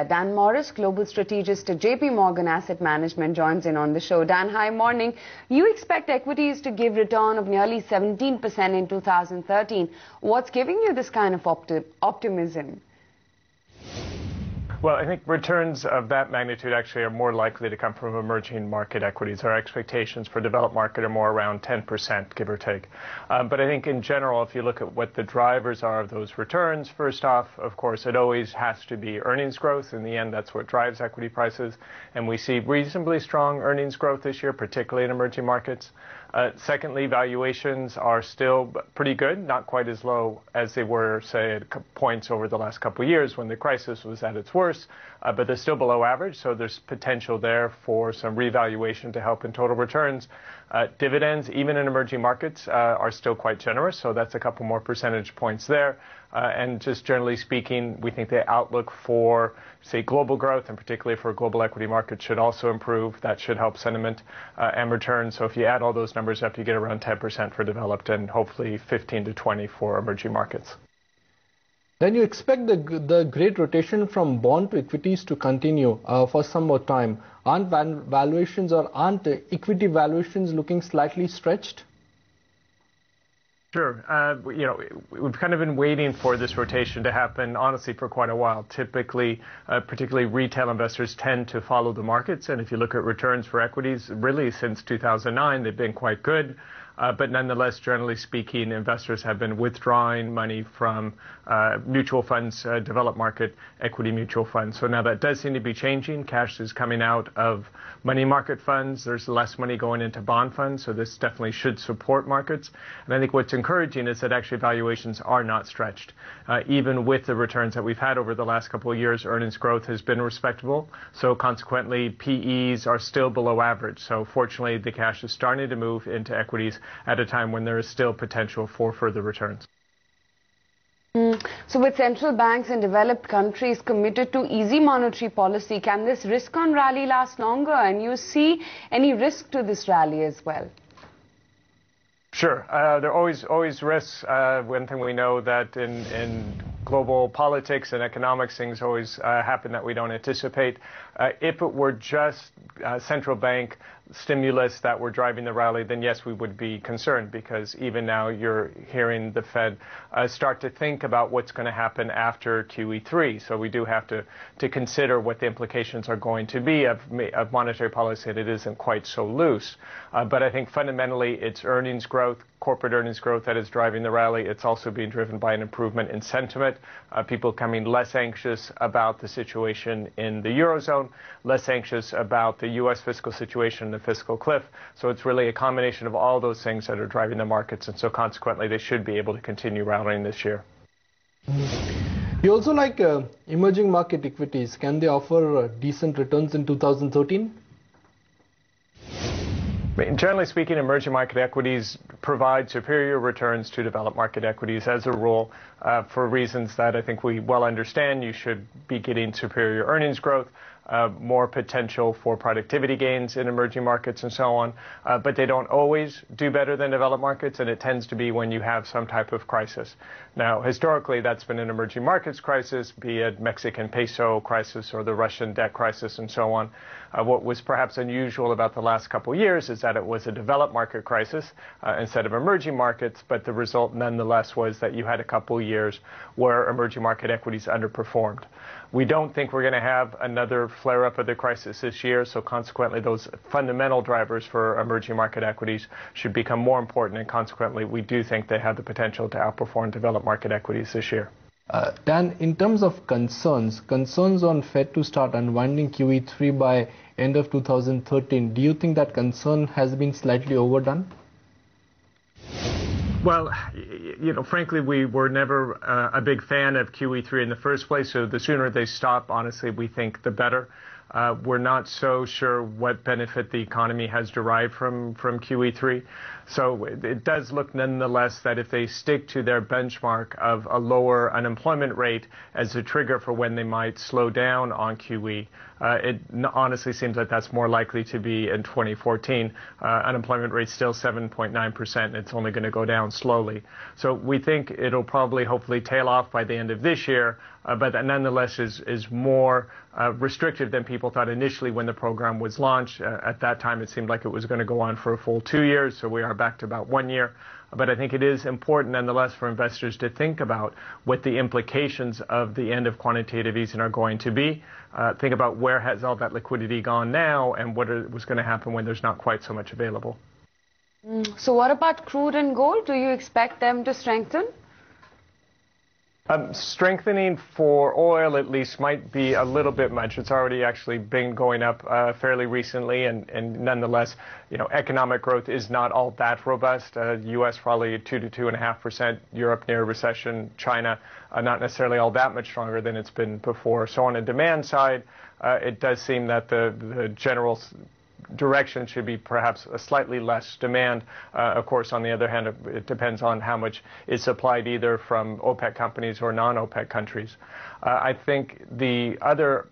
Dan Morris, global strategist at JP Morgan Asset Management, joins in on the show. Dan, hi, morning. You expect equities to give return of nearly 17% in 2013. What's giving you this kind of optimism? Well, I think returns of that magnitude actually are more likely to come from emerging market equities. Our expectations for developed market are more around 10%, give or take. But I think in general, if you look at what the drivers are of those returns, first off, of course, it always has to be earnings growth. In the end, that's what drives equity prices. And we see reasonably strong earnings growth this year, particularly in emerging markets. Secondly, valuations are still pretty good, not quite as low as they were, say, at points over the last couple of years when the crisis was at its worst, but they're still below average, so there's potential there for some revaluation to help in total returns. Dividends, even in emerging markets, are still quite generous, so that's a couple more percentage points there. And just generally speaking, we think the outlook for, say, global growth, and particularly for global equity markets, should also improve. That should help sentiment and returns. So if you add all those numbers up, you get around 10% for developed and hopefully 15 to 20 for emerging markets. Then you expect the great rotation from bond to equities to continue for some more time. Aren't valuations or aren't equity valuations looking slightly stretched? Sure. We've kind of been waiting for this rotation to happen, honestly, for quite a while. Typically, particularly retail investors tend to follow the markets. And if you look at returns for equities, really since 2009, they've been quite good. But nonetheless, generally speaking, investors have been withdrawing money from mutual funds, developed market equity mutual funds. So now that does seem to be changing. Cash is coming out of money market funds. There's less money going into bond funds. So this definitely should support markets. And I think what's encouraging is that actually valuations are not stretched. Even with the returns that we've had over the last couple of years, earnings growth has been respectable. So consequently, PEs are still below average. So fortunately, the cash is starting to move into equities at a time when there is still potential for further returns. So with central banks in developed countries committed to easy monetary policy, can this risk-on rally last longer? And you see any risk to this rally as well? Sure. There are always risks. One thing we know that in global politics and economics, things always happen that we don't anticipate. If it were just central bank stimulus that were driving the rally, then yes, we would be concerned, because even now you're hearing the Fed start to think about what's going to happen after QE3. So we do have to consider what the implications are going to be of monetary policy, and it isn't quite so loose. But I think fundamentally it's earnings growth, corporate earnings growth, that is driving the rally. It's also being driven by an improvement in sentiment, people becoming less anxious about the situation in the Eurozone, less anxious about the U.S. fiscal situation, the fiscal cliff. So it's really a combination of all those things that are driving the markets, and so consequently they should be able to continue rallying this year. You also like emerging market equities. Can they offer decent returns in 2013? Generally speaking, emerging market equities provide superior returns to developed market equities as a rule, for reasons that I think we well understand. You should be getting superior earnings growth, more potential for productivity gains in emerging markets and so on, but they don't always do better than developed markets, and it tends to be when you have some type of crisis. Now, historically, that's been an emerging markets crisis, be it Mexican peso crisis or the Russian debt crisis and so on. What was perhaps unusual about the last couple of years is that it was a developed market crisis instead of emerging markets, but the result nonetheless was that you had a couple of years where emerging market equities underperformed. We don't think we're going to have another flare-up of the crisis this year, so consequently those fundamental drivers for emerging market equities should become more important, and consequently we do think they have the potential to outperform developed market equities this year. Dan, in terms of concerns on Fed to start unwinding QE3 by end of 2013, do you think that concern has been slightly overdone? Well, frankly, we were never a big fan of QE3 in the first place, so the sooner they stop, honestly, we think the better. We're not so sure what benefit the economy has derived from QE3. So it does look nonetheless that if they stick to their benchmark of a lower unemployment rate as a trigger for when they might slow down on QE, it honestly seems like that's more likely to be in 2014. Unemployment rate's still 7.9%. It's only going to go down slowly. So we think it'll probably hopefully tail off by the end of this year, but that nonetheless is more restrictive than people thought initially when the program was launched. At that time, it seemed like it was going to go on for a full 2 years, so we are back to about 1 year. But I think it is important nonetheless for investors to think about what the implications of the end of quantitative easing are going to be. Think about where has all that liquidity gone now and what was going to happen when there's not quite so much available. So what about crude and gold? Do you expect them to strengthen? Strengthening for oil, at least, might be a little bit much. It's already actually been going up fairly recently, and nonetheless, economic growth is not all that robust. U.S. probably 2 to 2.5%, Europe near recession, China not necessarily all that much stronger than it's been before. So on a demand side, it does seem that the general direction should be perhaps a slightly less demand. Of course, on the other hand, it depends on how much is supplied either from OPEC companies or non-OPEC countries. I think the other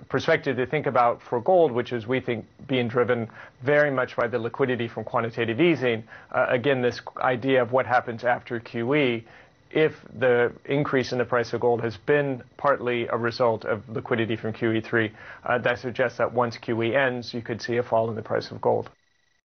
perspective to think about for gold, which is, we think, being driven very much by the liquidity from quantitative easing, again, this idea of what happens after QE. If the increase in the price of gold has been partly a result of liquidity from QE3, that suggests that once QE ends, you could see a fall in the price of gold.